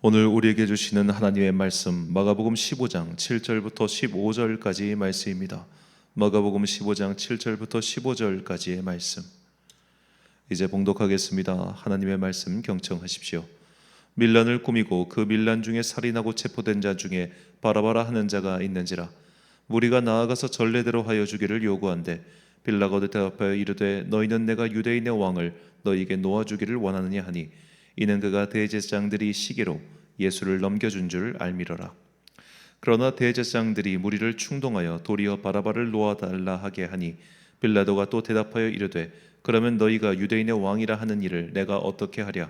오늘 우리에게 주시는 하나님의 말씀 마가복음 15장 7절부터 15절까지의 말씀입니다. 마가복음 15장 7절부터 15절까지의 말씀. 이제 봉독하겠습니다. 하나님의 말씀 경청하십시오. 밀란을 꾸미고 그 밀란 중에 살인하고 체포된 자 중에 바라바라 하는 자가 있는지라. 무리가 나아가서 전례대로 하여 주기를 요구한대 빌라고도 대답하여 이르되 너희는 내가 유대인의 왕을 너희에게 놓아주기를 원하느냐 하니 이는 그가 대제사장들이 시기로 예수를 넘겨준 줄 알미러라. 그러나 대제사장들이 무리를 충동하여 도리어 바라바를 놓아달라 하게 하니 빌라도가 또 대답하여 이르되 그러면 너희가 유대인의 왕이라 하는 일을 내가 어떻게 하랴.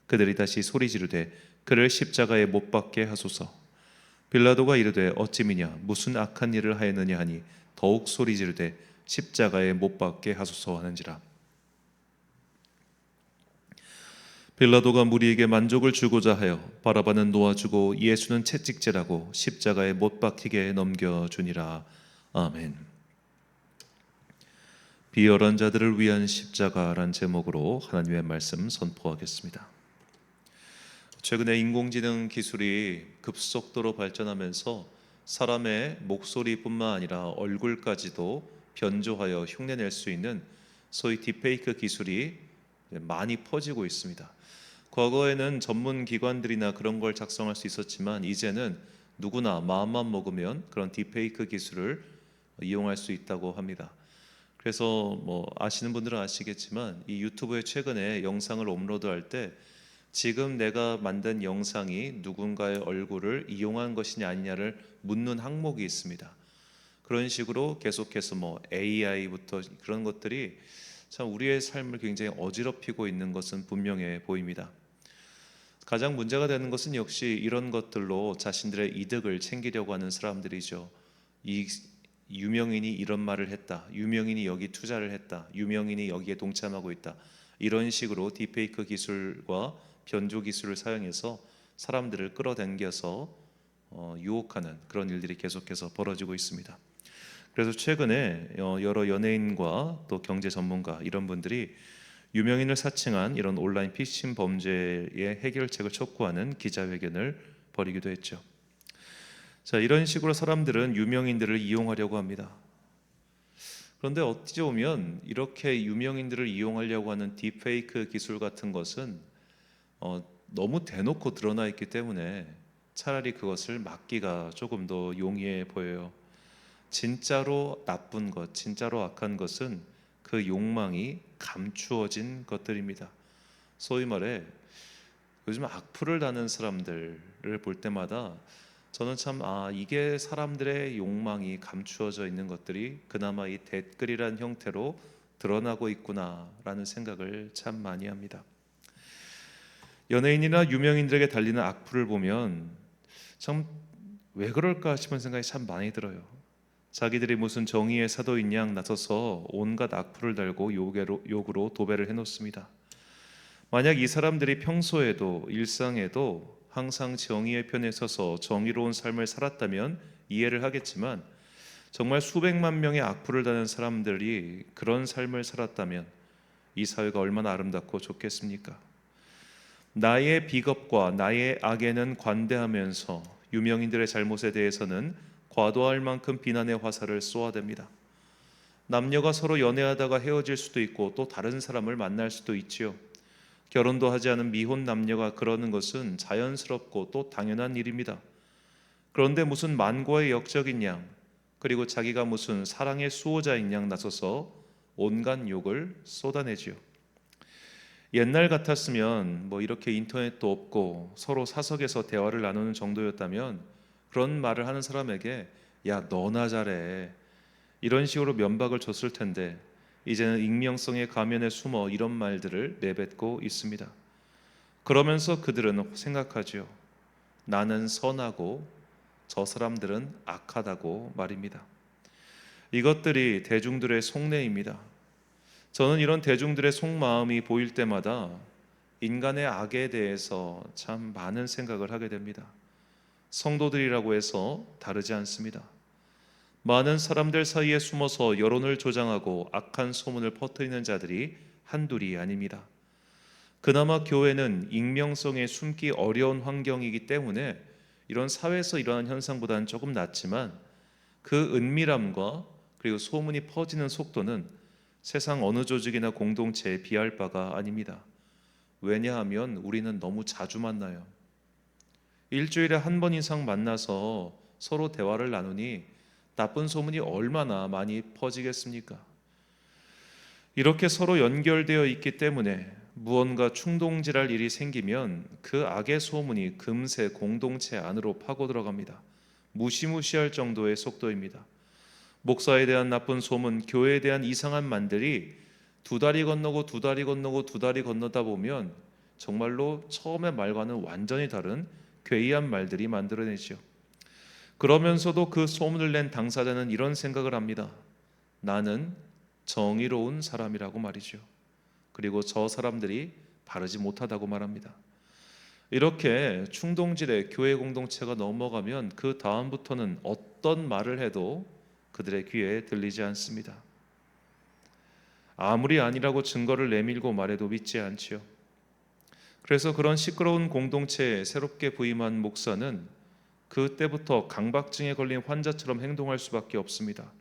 그들이 다시 소리 지르되 그를 십자가에 못 박게 하소서. 빌라도가 이르되 어찌미냐 무슨 악한 일을 하였느냐 하니 더욱 소리 지르되 십자가에 못 박게 하소서 하는지라. 빌라도가 무리에게 만족을 주고자 하여 바라바는 놓아주고 예수는 채찍질하고 십자가에 못 박히게 넘겨주니라. 아멘. 비열한 자들을 위한 십자가란 제목으로 하나님의 말씀 선포하겠습니다. 최근에 인공지능 기술이 급속도로 발전하면서 사람의 목소리뿐만 아니라 얼굴까지도 변조하여 흉내낼 수 있는 소위 딥페이크 기술이 많이 퍼지고 있습니다. 과거에는 전문 기관들이나 그런 걸 작성할 수 있었지만 이제는 누구나 마음만 먹으면 그런 딥페이크 기술을 이용할 수 있다고 합니다. 그래서 아시는 분들은 아시겠지만 이 유튜브에 최근에 영상을 업로드할 때 지금 내가 만든 영상이 누군가의 얼굴을 이용한 것이냐 아니냐를 묻는 항목이 있습니다. 그런 식으로 계속해서 AI부터 그런 것들이 참 우리의 삶을 굉장히 어지럽히고 있는 것은 분명해 보입니다. 가장 문제가 되는 것은 역시 이런 것들로 자신들의 이득을 챙기려고 하는 사람들이죠. 이 유명인이 이런 말을 했다, 유명인이 여기 투자를 했다, 유명인이 여기에 동참하고 있다, 이런 식으로 딥페이크 기술과 변조 기술을 사용해서 사람들을 끌어당겨서 유혹하는 그런 일들이 계속해서 벌어지고 있습니다. 그래서 최근에 여러 연예인과 또 경제 전문가 이런 분들이 유명인을 사칭한 이런 온라인 피싱 범죄의 해결책을 촉구하는 기자회견을 벌이기도 했죠. 자, 이런 식으로 사람들은 유명인들을 이용하려고 합니다. 그런데 어찌 보면 이렇게 유명인들을 이용하려고 하는 딥페이크 기술 같은 것은 너무 대놓고 드러나 있기 때문에 차라리 그것을 막기가 조금 더 용이해 보여요. 진짜로 나쁜 것, 진짜로 악한 것은 그 욕망이 감추어진 것들입니다. 소위 말해 요즘 악플을 다는 사람들을 볼 때마다 저는 참 이게 사람들의 욕망이 감추어져 있는 것들이 그나마 이 댓글이란 형태로 드러나고 있구나라는 생각을 참 많이 합니다. 연예인이나 유명인들에게 달리는 악플을 보면 참 왜 그럴까 싶은 생각이 참 많이 들어요. 자기들이 무슨 정의의 사도인 양 나서서 온갖 악플을 달고 욕으로 도배를 해놓습니다. 만약 이 사람들이 평소에도 일상에도 항상 정의의 편에 서서 정의로운 삶을 살았다면 이해를 하겠지만 정말 수백만 명의 악플을 다는 사람들이 그런 삶을 살았다면 이 사회가 얼마나 아름답고 좋겠습니까? 나의 비겁과 나의 악에는 관대하면서 유명인들의 잘못에 대해서는 과도할 만큼 비난의 화살을 쏘아댑니다. 남녀가 서로 연애하다가 헤어질 수도 있고 또 다른 사람을 만날 수도 있지요. 결혼도 하지 않은 미혼 남녀가 그러는 것은 자연스럽고 또 당연한 일입니다. 그런데 무슨 만고의 역적인 양, 그리고 자기가 무슨 사랑의 수호자인 양 나서서 온갖 욕을 쏟아내지요. 옛날 같았으면 이렇게 인터넷도 없고 서로 사석에서 대화를 나누는 정도였다면 그런 말을 하는 사람에게 야 너나 잘해 이런 식으로 면박을 줬을 텐데 이제는 익명성의 가면에 숨어 이런 말들을 내뱉고 있습니다. 그러면서 그들은 생각하지요. 나는 선하고 저 사람들은 악하다고 말입니다. 이것들이 대중들의 속내입니다. 저는 이런 대중들의 속마음이 보일 때마다 인간의 악에 대해서 참 많은 생각을 하게 됩니다. 성도들이라고 해서 다르지 않습니다. 많은 사람들 사이에 숨어서 여론을 조장하고 악한 소문을 퍼뜨리는 자들이 한둘이 아닙니다. 그나마 교회는 익명성에 숨기 어려운 환경이기 때문에 이런 사회에서 일어나는 현상보다는 조금 낫지만 그 은밀함과 그리고 소문이 퍼지는 속도는 세상 어느 조직이나 공동체에 비할 바가 아닙니다. 왜냐하면 우리는 너무 자주 만나요. 일주일에 한 번 이상 만나서 서로 대화를 나누니 나쁜 소문이 얼마나 많이 퍼지겠습니까? 이렇게 서로 연결되어 있기 때문에 무언가 충동질할 일이 생기면 그 악의 소문이 금세 공동체 안으로 파고 들어갑니다. 무시무시할 정도의 속도입니다. 목사에 대한 나쁜 소문, 교회에 대한 이상한 말들이 두 다리 건너고 두 다리 건너고 두 다리 건너다 보면 정말로 처음의 말과는 완전히 다른 괴이한 말들이 만들어내죠. 그러면서도 그 소문을 낸 당사자는 이런 생각을 합니다. 나는 정의로운 사람이라고 말이죠. 그리고 저 사람들이 바르지 못하다고 말합니다. 이렇게 충동질에 교회 공동체가 넘어가면 그 다음부터는 어떤 말을 해도 그들의 귀에 들리지 않습니다. 아무리 아니라고 증거를 내밀고 말해도 믿지 않지요. 그래서 그런 시끄러운 공동체에 새롭게 부임한 목사는 그때부터 강박증에 걸린 환자처럼 행동할 수밖에 없습니다.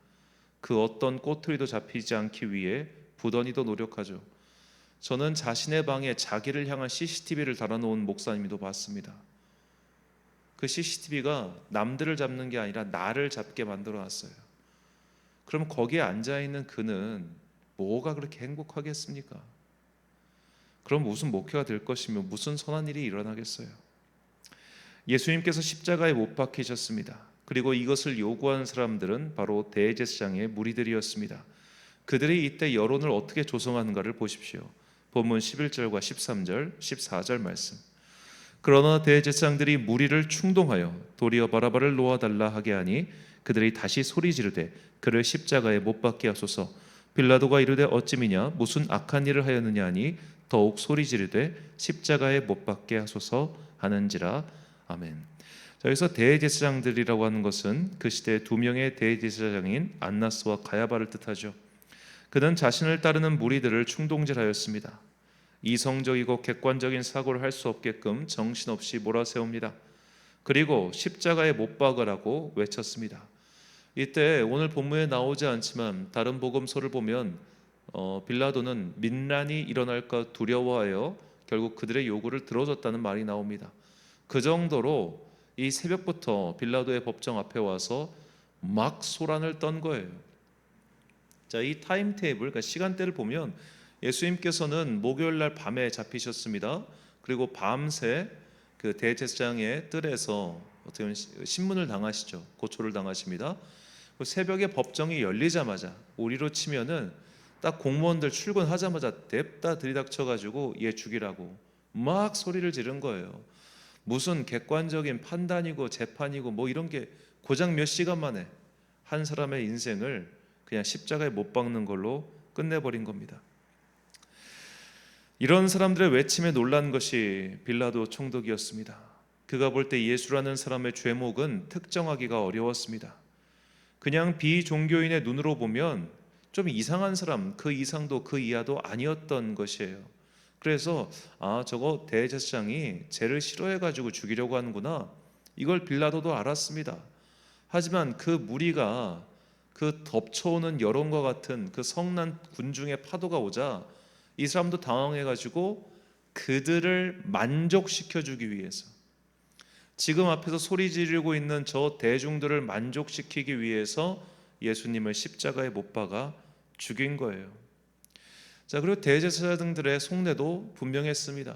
그 어떤 꼬투리도 잡히지 않기 위해 부단히도 노력하죠. 저는 자신의 방에 자기를 향한 CCTV를 달아놓은 목사님도 봤습니다. 그 CCTV가 남들을 잡는 게 아니라 나를 잡게 만들어놨어요. 그럼 거기에 앉아있는 그는 뭐가 그렇게 행복하겠습니까? 그럼 무슨 목회가 될 것이며 무슨 선한 일이 일어나겠어요? 예수님께서 십자가에 못 박히셨습니다. 그리고 이것을 요구하는 사람들은 바로 대제사장의 무리들이었습니다. 그들이 이때 여론을 어떻게 조성하는가를 보십시오. 본문 11절과 13절, 14절 말씀. 그러나 대제사장들이 무리를 충동하여 도리어 바라바를 놓아달라 하게 하니 그들이 다시 소리 지르되 그를 십자가에 못 박게 하소서. 빌라도가 이르되 어찌미냐 무슨 악한 일을 하였느냐 하니 더욱 소리 지르되 십자가에 못 박게 하소서 하는지라. 아멘. 자, 여기서 대제사장들이라고 하는 것은 그 시대 두 명의 대제사장인 안나스와 가야바를 뜻하죠. 그는 자신을 따르는 무리들을 충동질하였습니다. 이성적이고 객관적인 사고를 할 수 없게끔 정신없이 몰아세웁니다. 그리고 십자가에 못 박으라고 외쳤습니다. 이때 오늘 본문에 나오지 않지만 다른 복음서를 보면 빌라도는 민란이 일어날까 두려워하여 결국 그들의 요구를 들어줬다는 말이 나옵니다. 그 정도로 이 새벽부터 빌라도의 법정 앞에 와서 막 소란을 떤 거예요. 자, 이 타임테이블, 그러니까 시간대를 보면 예수님께서는 목요일 날 밤에 잡히셨습니다. 그리고 밤새 그 대제사장의 뜰에서 어떻게 보면 신문을 당하시죠. 고초를 당하십니다. 새벽에 법정이 열리자마자 우리로 치면은 딱 공무원들 출근하자마자 냅다 들이닥쳐가지고 얘 죽이라고 막 소리를 지른 거예요. 무슨 객관적인 판단이고 재판이고 뭐 이런 게 고작 몇 시간 만에 한 사람의 인생을 그냥 십자가에 못 박는 걸로 끝내버린 겁니다. 이런 사람들의 외침에 놀란 것이 빌라도 총독이었습니다. 그가 볼 때 예수라는 사람의 죄목은 특정하기가 어려웠습니다. 그냥 비종교인의 눈으로 보면 좀 이상한 사람, 그 이상도 그 이하도 아니었던 것이에요. 그래서 저거 대제사장이 죄를 싫어해가지고 죽이려고 하는구나, 이걸 빌라도도 알았습니다. 하지만 그 무리가 그 덮쳐오는 여론과 같은 그 성난 군중의 파도가 오자 이 사람도 당황해가지고 그들을 만족시켜주기 위해서, 지금 앞에서 소리 지르고 있는 저 대중들을 만족시키기 위해서 예수님을 십자가에 못 박아 죽인 거예요. 자, 그리고 대제사장들의 속내도 분명했습니다.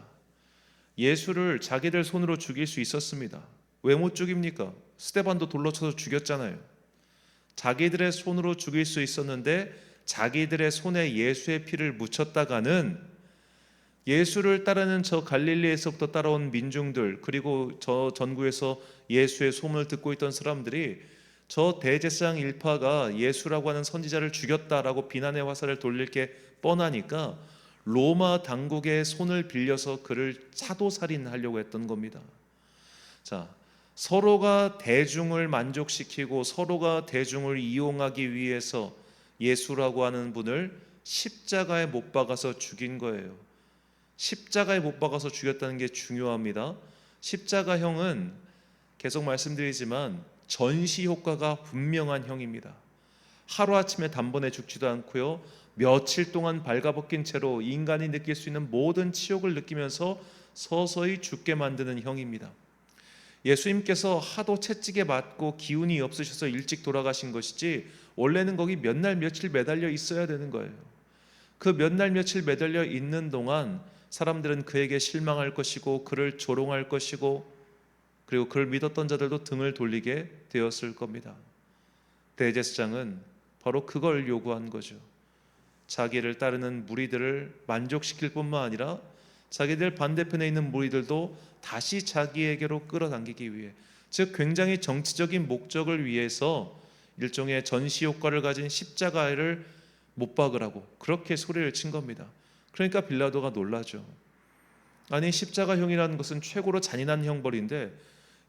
예수를 자기들 손으로 죽일 수 있었습니다. 왜 못 죽입니까? 스데반도 돌로 쳐서 죽였잖아요. 자기들의 손으로 죽일 수 있었는데 자기들의 손에 예수의 피를 묻혔다가는 예수를 따르는 저 갈릴리에서부터 따라온 민중들, 그리고 저 전구에서 예수의 소문을 듣고 있던 사람들이 저 대제사장 일파가 예수라고 하는 선지자를 죽였다라고 비난의 화살을 돌릴 게 뻔하니까 로마 당국의 손을 빌려서 그를 차도살인하려고 했던 겁니다. 자, 서로가 대중을 만족시키고 서로가 대중을 이용하기 위해서 예수라고 하는 분을 십자가에 못 박아서 죽인 거예요. 십자가에 못 박아서 죽였다는 게 중요합니다. 십자가형은 계속 말씀드리지만 전시 효과가 분명한 형입니다. 하루아침에 단번에 죽지도 않고요, 며칠 동안 발가벗긴 채로 인간이 느낄 수 있는 모든 치욕을 느끼면서 서서히 죽게 만드는 형입니다. 예수님께서 하도 채찍에 맞고 기운이 없으셔서 일찍 돌아가신 것이지 원래는 거기 몇 날 며칠 매달려 있어야 되는 거예요. 그 몇 날 며칠 매달려 있는 동안 사람들은 그에게 실망할 것이고 그를 조롱할 것이고, 그리고 그를 믿었던 자들도 등을 돌리게 되었을 겁니다. 대제사장은 바로 그걸 요구한 거죠. 자기를 따르는 무리들을 만족시킬 뿐만 아니라 자기들 반대편에 있는 무리들도 다시 자기에게로 끌어당기기 위해, 즉 굉장히 정치적인 목적을 위해서 일종의 전시 효과를 가진 십자가를 못 박으라고 그렇게 소리를 친 겁니다. 그러니까 빌라도가 놀라죠. 아니, 십자가형이라는 것은 최고로 잔인한 형벌인데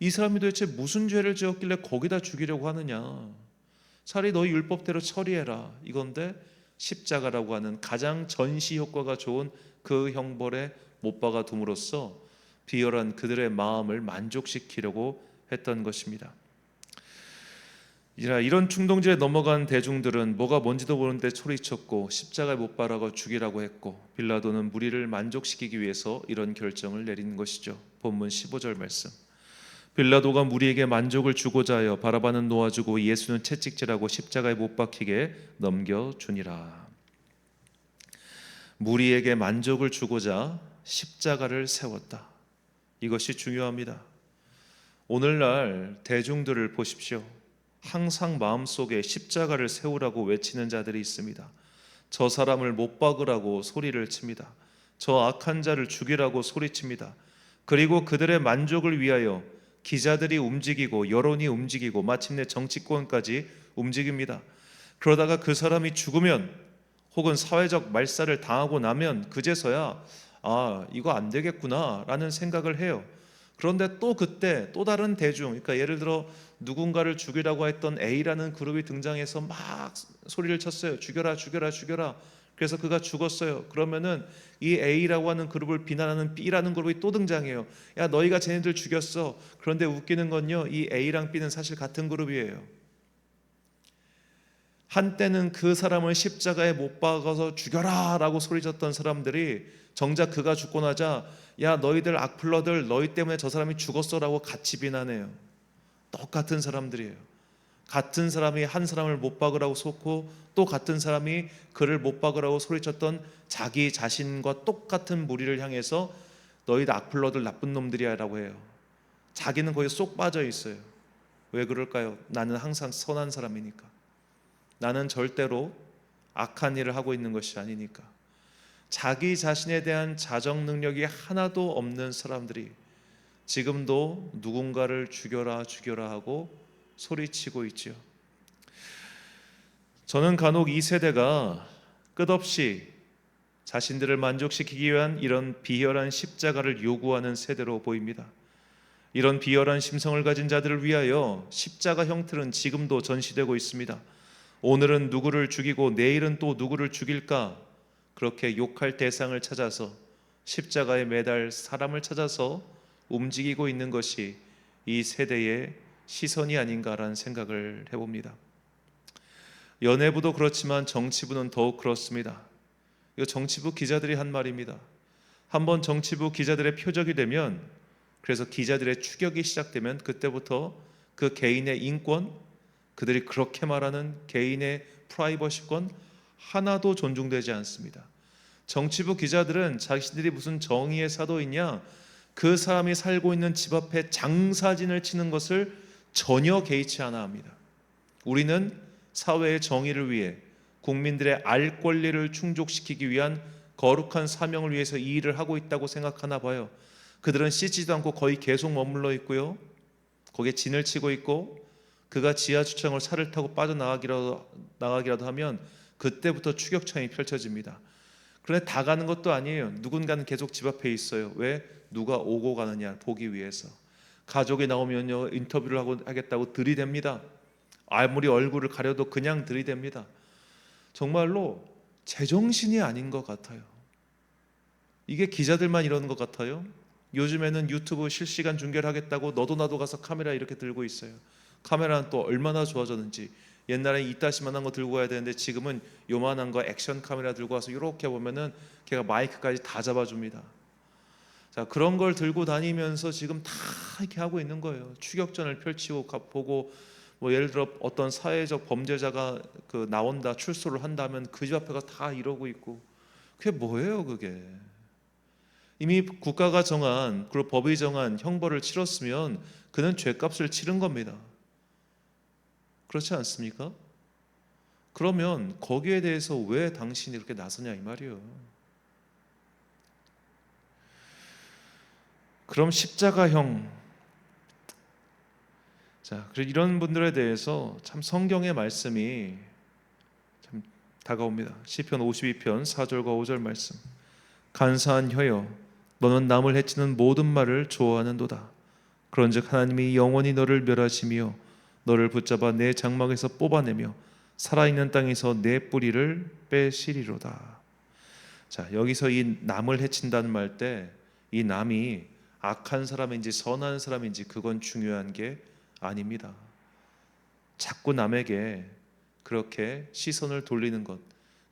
이 사람이 도대체 무슨 죄를 지었길래 거기다 죽이려고 하느냐, 차라리 너희 율법대로 처리해라 이건데, 십자가라고 하는 가장 전시 효과가 좋은 그 형벌에 못 박아 둠으로써 비열한 그들의 마음을 만족시키려고 했던 것입니다. 이런 충동질에 넘어간 대중들은 뭐가 뭔지도 모르는데 소리쳤고 십자가에 못 박아 죽이라고 했고, 빌라도는 무리를 만족시키기 위해서 이런 결정을 내린 것이죠. 본문 15절 말씀, 빌라도가 무리에게 만족을 주고자 하여 바라바는 놓아주고 예수는 채찍질하고 십자가에 못 박히게 넘겨주니라. 무리에게 만족을 주고자 십자가를 세웠다. 이것이 중요합니다. 오늘날 대중들을 보십시오. 항상 마음속에 십자가를 세우라고 외치는 자들이 있습니다. 저 사람을 못 박으라고 소리를 칩니다. 저 악한 자를 죽이라고 소리칩니다. 그리고 그들의 만족을 위하여 기자들이 움직이고 여론이 움직이고 마침내 정치권까지 움직입니다. 그러다가 그 사람이 죽으면 혹은 사회적 말살을 당하고 나면 그제서야 이거 안 되겠구나 라는 생각을 해요. 그런데 또 그때 또 다른 대중, 그러니까 예를 들어 누군가를 죽이라고 했던 A라는 그룹이 등장해서 막 소리를 쳤어요. 죽여라 죽여라 죽여라. 그래서 그가 죽었어요. 그러면은 이 A라고 하는 그룹을 비난하는 B라는 그룹이 또 등장해요. 야, 너희가 쟤네들 죽였어. 그런데 웃기는 건요, 이 A랑 B는 사실 같은 그룹이에요. 한때는 그 사람을 십자가에 못 박아서 죽여라 라고 소리쳤던 사람들이 정작 그가 죽고 나자 야, 너희들 악플러들, 너희 때문에 저 사람이 죽었어 라고 같이 비난해요. 똑같은 사람들이에요. 같은 사람이 한 사람을 못 박으라고 쏟고 또 같은 사람이 그를 못 박으라고 소리쳤던 자기 자신과 똑같은 무리를 향해서 너희들 악플러들 나쁜 놈들이야 라고 해요. 자기는 거기에 쏙 빠져 있어요. 왜 그럴까요? 나는 항상 선한 사람이니까. 나는 절대로 악한 일을 하고 있는 것이 아니니까. 자기 자신에 대한 자정 능력이 하나도 없는 사람들이 지금도 누군가를 죽여라 죽여라 하고 소리치고 있지요. 저는 간혹 이 세대가 끝없이 자신들을 만족시키기 위한 이런 비열한 십자가를 요구하는 세대로 보입니다. 이런 비열한 심성을 가진 자들을 위하여 십자가 형틀은 지금도 전시되고 있습니다. 오늘은 누구를 죽이고 내일은 또 누구를 죽일까, 그렇게 욕할 대상을 찾아서 십자가에 매달 사람을 찾아서 움직이고 있는 것이 이 세대의 시선이 아닌가라는 생각을 해봅니다. 연예부도 그렇지만 정치부는 더욱 그렇습니다. 이거 정치부 기자들이 한 말입니다. 한번 정치부 기자들의 표적이 되면, 그래서 기자들의 추격이 시작되면 그때부터 그 개인의 인권, 그들이 그렇게 말하는 개인의 프라이버시권 하나도 존중되지 않습니다. 정치부 기자들은 자신들이 무슨 정의의 사도이냐, 그 사람이 살고 있는 집 앞에 장사진을 치는 것을 전혀 개의치 않아 합니다. 우리는 사회의 정의를 위해 국민들의 알 권리를 충족시키기 위한 거룩한 사명을 위해서 이 일을 하고 있다고 생각하나 봐요. 그들은 씻지도 않고 거의 계속 머물러 있고요, 거기에 진을 치고 있고, 그가 지하 주차장을 차를 타고 빠져나가기라도 하면 그때부터 추격전이 펼쳐집니다. 그런데 다 가는 것도 아니에요. 누군가는 계속 집 앞에 있어요. 왜? 누가 오고 가느냐 보기 위해서. 가족이 나오면요, 인터뷰를 하겠다고 들이댑니다. 아무리 얼굴을 가려도 그냥 들이댑니다. 정말로 제정신이 아닌 것 같아요. 이게 기자들만 이러는 것 같아요? 요즘에는 유튜브 실시간 중계를 하겠다고 너도 나도 가서 카메라 이렇게 들고 있어요. 카메라는 또 얼마나 좋아졌는지. 옛날에 이따시만한 거 들고 가야 되는데 지금은 요만한 거 액션 카메라 들고 와서 이렇게 보면은 걔가 마이크까지 다 잡아줍니다. 자, 그런 걸 들고 다니면서 지금 다 이렇게 하고 있는 거예요. 추격전을 펼치고 보고, 뭐 예를 들어 어떤 사회적 범죄자가 나온다, 출소를 한다면 그 집 앞에가 다 이러고 있고. 그게 뭐예요, 그게? 이미 국가가 정한, 그리고 법이 정한 형벌을 치렀으면 그는 죄값을 치른 겁니다. 그렇지 않습니까? 그러면 거기에 대해서 왜 당신이 이렇게 나서냐 이 말이에요. 그럼 십자가형, 자, 그리고 이런 분들에 대해서 참 성경의 말씀이 참 다가옵니다. 시편 52편 4절과 5절 말씀. 간사한 혀여, 너는 남을 해치는 모든 말을 좋아하는도다. 그런즉 하나님이 영원히 너를 멸하시며 너를 붙잡아 내 장막에서 뽑아내며 살아있는 땅에서 내 뿌리를 빼시리로다. 자, 여기서 이 남을 해친다는 말 때 이 남이 악한 사람인지 선한 사람인지 그건 중요한 게 아닙니다. 자꾸 남에게 그렇게 시선을 돌리는 것,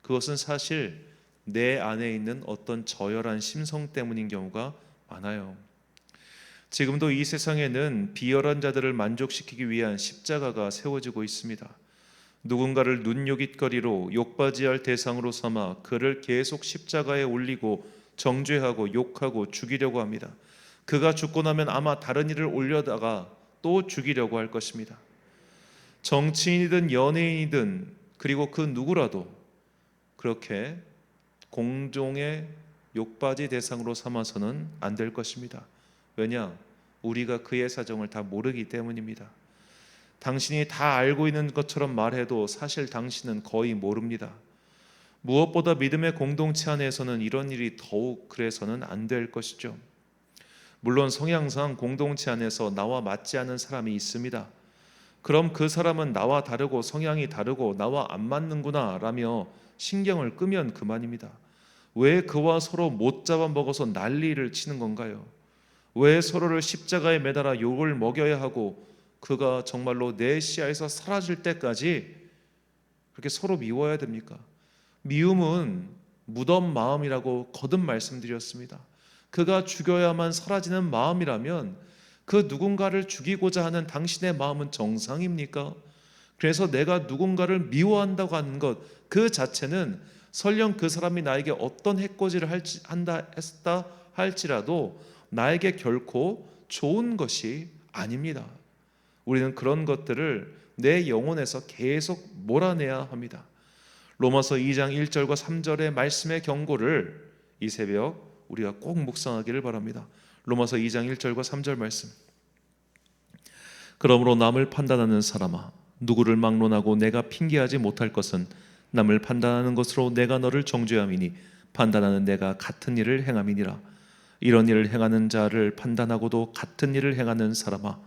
그것은 사실 내 안에 있는 어떤 저열한 심성 때문인 경우가 많아요. 지금도 이 세상에는 비열한 자들을 만족시키기 위한 십자가가 세워지고 있습니다. 누군가를 눈요깃거리로 욕받이할 대상으로 삼아 그를 계속 십자가에 올리고 정죄하고 욕하고 죽이려고 합니다. 그가 죽고 나면 아마 다른 이를 올려다가 또 죽이려고 할 것입니다. 정치인이든 연예인이든 그리고 그 누구라도 그렇게 공종의 욕받이 대상으로 삼아서는 안 될 것입니다. 왜냐? 우리가 그의 사정을 다 모르기 때문입니다. 당신이 다 알고 있는 것처럼 말해도 사실 당신은 거의 모릅니다. 무엇보다 믿음의 공동체 안에서는 이런 일이 더욱 그래서는 안 될 것이죠. 물론 성향상 공동체 안에서 나와 맞지 않는 사람이 있습니다. 그럼 그 사람은 나와 다르고 성향이 다르고 나와 안 맞는구나 라며 신경을 끄면 그만입니다. 왜 그와 서로 못 잡아먹어서 난리를 치는 건가요? 왜 서로를 십자가에 매달아 욕을 먹여야 하고 그가 정말로 내 시야에서 사라질 때까지 그렇게 서로 미워야 됩니까? 미움은 무덤 마음이라고 거듭 말씀드렸습니다. 그가 죽여야만 사라지는 마음이라면 그 누군가를 죽이고자 하는 당신의 마음은 정상입니까? 그래서 내가 누군가를 미워한다고 하는 것 그 자체는 설령 그 사람이 나에게 어떤 해코지를 했다 할지라도 나에게 결코 좋은 것이 아닙니다. 우리는 그런 것들을 내 영혼에서 계속 몰아내야 합니다. 로마서 2장 1절과 3절의 말씀의 경고를 이 새벽 우리가 꼭 묵상하기를 바랍니다. 로마서 2장 1절과 3절 말씀. 그러므로 남을 판단하는 사람아, 누구를 막론하고 내가 핑계하지 못할 것은 남을 판단하는 것으로 내가 너를 정죄함이니 판단하는 내가 같은 일을 행함이니라. 이런 일을 행하는 자를 판단하고도 같은 일을 행하는 사람아,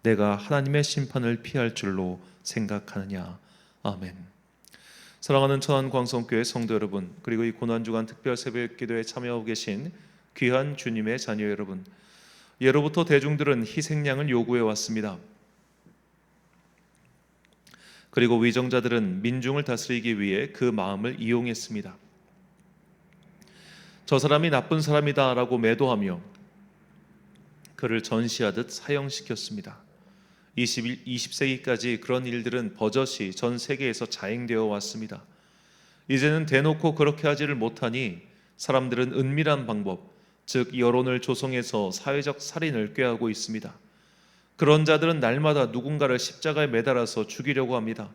내가 하나님의 심판을 피할 줄로 생각하느냐. 아멘. 사랑하는 천안광성교회 성도 여러분, 그리고 이 고난주간 특별 새벽기도에 참여하고 계신 귀한 주님의 자녀 여러분, 예로부터 대중들은 희생양을 요구해 왔습니다. 그리고 위정자들은 민중을 다스리기 위해 그 마음을 이용했습니다. 저 사람이 나쁜 사람이다 라고 매도하며 그를 전시하듯 사형시켰습니다. 20세기까지 그런 일들은 버젓이 전 세계에서 자행되어 왔습니다. 이제는 대놓고 그렇게 하지를 못하니 사람들은 은밀한 방법, 즉 여론을 조성해서 사회적 살인을 꾀하고 있습니다. 그런 자들은 날마다 누군가를 십자가에 매달아서 죽이려고 합니다.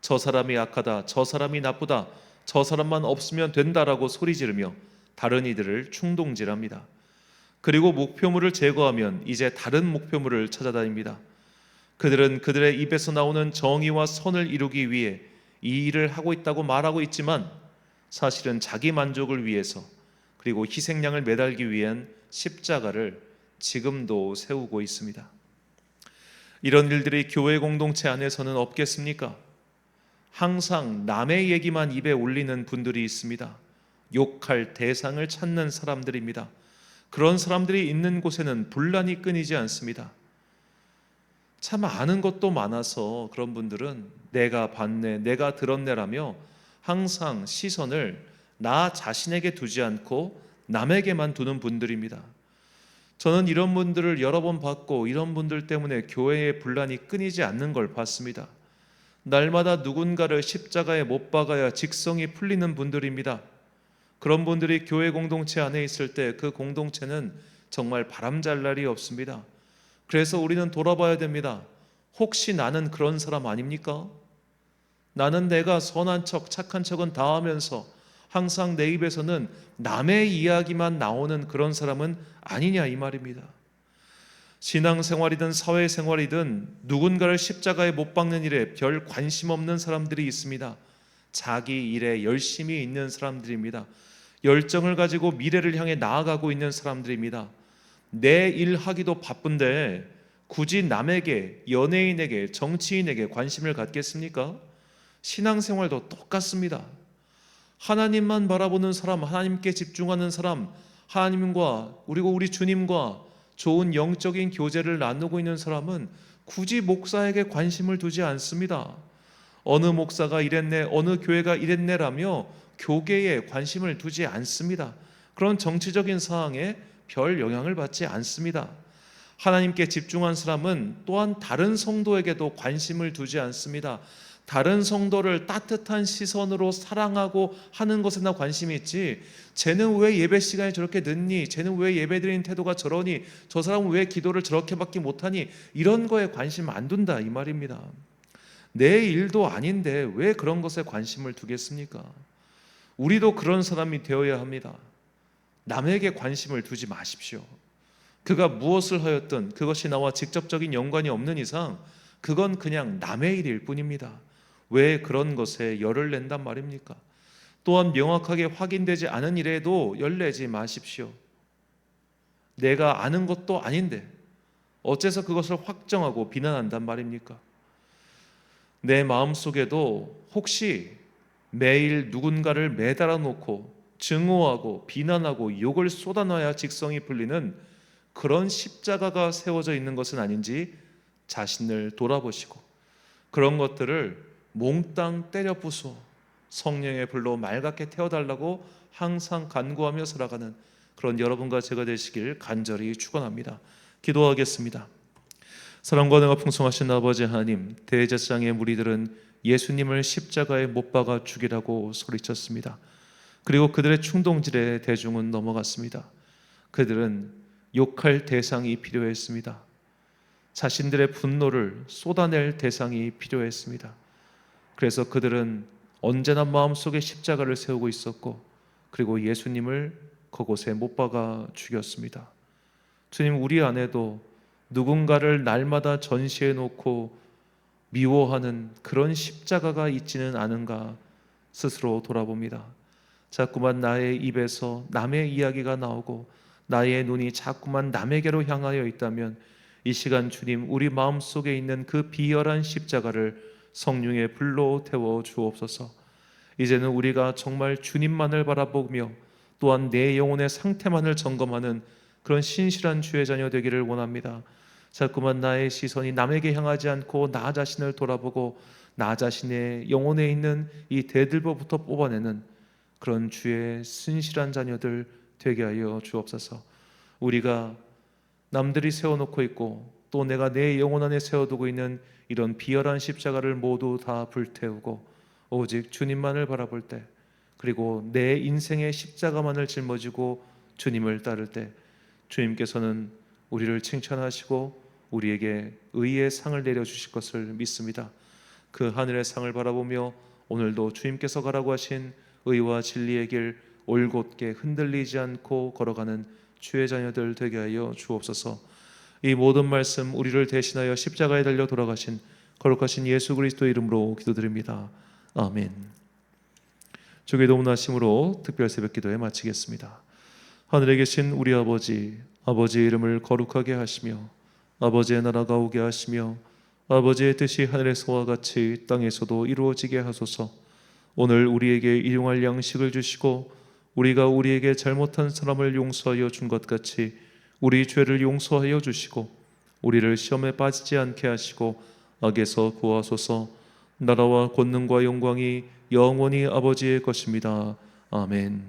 저 사람이 악하다, 저 사람이 나쁘다, 저 사람만 없으면 된다라고 소리 지르며 다른 이들을 충동질합니다. 그리고 목표물을 제거하면 이제 다른 목표물을 찾아다닙니다. 그들은 그들의 입에서 나오는 정의와 선을 이루기 위해 이 일을 하고 있다고 말하고 있지만 사실은 자기 만족을 위해서 그리고 희생양을 매달기 위한 십자가를 지금도 세우고 있습니다. 이런 일들이 교회 공동체 안에서는 없겠습니까? 항상 남의 얘기만 입에 올리는 분들이 있습니다. 욕할 대상을 찾는 사람들입니다. 그런 사람들이 있는 곳에는 분란이 끊이지 않습니다. 참 아는 것도 많아서 그런 분들은 내가 봤네, 내가 들었네라며 항상 시선을 나 자신에게 두지 않고 남에게만 두는 분들입니다. 저는 이런 분들을 여러 번 봤고 이런 분들 때문에 교회의 분란이 끊이지 않는 걸 봤습니다. 날마다 누군가를 십자가에 못 박아야 직성이 풀리는 분들입니다. 그런 분들이 교회 공동체 안에 있을 때 그 공동체는 정말 바람잘 날이 없습니다. 그래서 우리는 돌아봐야 됩니다. 혹시 나는 그런 사람 아닙니까? 나는 내가 선한 척, 착한 척은 다 하면서 항상 내 입에서는 남의 이야기만 나오는 그런 사람은 아니냐 이 말입니다. 신앙생활이든 사회생활이든 누군가를 십자가에 못 박는 일에 별 관심 없는 사람들이 있습니다. 자기 일에 열심히 있는 사람들입니다. 열정을 가지고 미래를 향해 나아가고 있는 사람들입니다. 내 일하기도 바쁜데 굳이 남에게, 연예인에게, 정치인에게 관심을 갖겠습니까? 신앙생활도 똑같습니다. 하나님만 바라보는 사람, 하나님께 집중하는 사람, 하나님과 그리고 우리 주님과 좋은 영적인 교제를 나누고 있는 사람은 굳이 목사에게 관심을 두지 않습니다. 어느 목사가 이랬네, 어느 교회가 이랬네라며 교계에 관심을 두지 않습니다. 그런 정치적인 사항에 별 영향을 받지 않습니다. 하나님께 집중한 사람은 또한 다른 성도에게도 관심을 두지 않습니다. 다른 성도를 따뜻한 시선으로 사랑하고 하는 것에나 관심이 있지, 쟤는 왜 예배 시간이 저렇게 늦니? 쟤는 왜 예배 드리는 태도가 저러니? 저 사람은 왜 기도를 저렇게밖에 못하니? 이런 거에 관심 안 둔다 이 말입니다. 내 일도 아닌데 왜 그런 것에 관심을 두겠습니까? 우리도 그런 사람이 되어야 합니다. 남에게 관심을 두지 마십시오. 그가 무엇을 하였든 그것이 나와 직접적인 연관이 없는 이상 그건 그냥 남의 일일 뿐입니다. 왜 그런 것에 열을 낸단 말입니까? 또한 명확하게 확인되지 않은 일에도 열내지 마십시오. 내가 아는 것도 아닌데 어째서 그것을 확정하고 비난한단 말입니까? 내 마음속에도 혹시 매일 누군가를 매달아 놓고 증오하고 비난하고 욕을 쏟아놔야 직성이 풀리는 그런 십자가가 세워져 있는 것은 아닌지 자신을 돌아보시고 그런 것들을 몽땅 때려 부숴 성령의 불로 맑게 태워달라고 항상 간구하며 살아가는 그런 여러분과 제가 되시길 간절히 축원합니다. 기도하겠습니다. 사랑과 은혜가 풍성하신 아버지 하나님, 대제사장의 무리들은 예수님을 십자가에 못 박아 죽이라고 소리쳤습니다. 그리고 그들의 충동질에 대중은 넘어갔습니다. 그들은 욕할 대상이 필요했습니다. 자신들의 분노를 쏟아낼 대상이 필요했습니다. 그래서 그들은 언제나 마음속에 십자가를 세우고 있었고 그리고 예수님을 그곳에 못 박아 죽였습니다. 주님, 우리 안에도 누군가를 날마다 전시해 놓고 미워하는 그런 십자가가 있지는 않은가 스스로 돌아봅니다. 자꾸만 나의 입에서 남의 이야기가 나오고 나의 눈이 자꾸만 남에게로 향하여 있다면 이 시간 주님, 우리 마음속에 있는 그 비열한 십자가를 성령의 불로 태워 주옵소서. 이제는 우리가 정말 주님만을 바라보며 또한 내 영혼의 상태만을 점검하는 그런 신실한 주의 자녀 되기를 원합니다. 자꾸만 나의 시선이 남에게 향하지 않고 나 자신을 돌아보고 나 자신의 영혼에 있는 이 대들보부터 뽑아내는 그런 주의 신실한 자녀들 되게 하여 주옵소서. 우리가 남들이 세워놓고 있고 또 내가 내 영혼 안에 세워두고 있는 이런 비열한 십자가를 모두 다 불태우고 오직 주님만을 바라볼 때, 그리고 내 인생의 십자가만을 짊어지고 주님을 따를 때 주님께서는 우리를 칭찬하시고 우리에게 의의 상을 내려주실 것을 믿습니다. 그 하늘의 상을 바라보며 오늘도 주님께서 가라고 하신 의와 진리의 길 올곧게 흔들리지 않고 걸어가는 주의 자녀들 되게 하여 주옵소서. 이 모든 말씀 우리를 대신하여 십자가에 달려 돌아가신 거룩하신 예수 그리스도 이름으로 기도드립니다. 아멘. 주기도 문하심으로 특별 새벽 기도에 마치겠습니다. 하늘에 계신 우리 아버지, 아버지의 이름을 거룩하게 하시며 아버지의 나라가 오게 하시며 아버지의 뜻이 하늘에서와 같이 땅에서도 이루어지게 하소서. 오늘 우리에게 일용할 양식을 주시고 우리가 우리에게 잘못한 사람을 용서하여 준 것 같이 우리 죄를 용서하여 주시고 우리를 시험에 빠지지 않게 하시고 악에서 구하소서. 나라와 권능과 영광이 영원히 아버지의 것입니다. 아멘.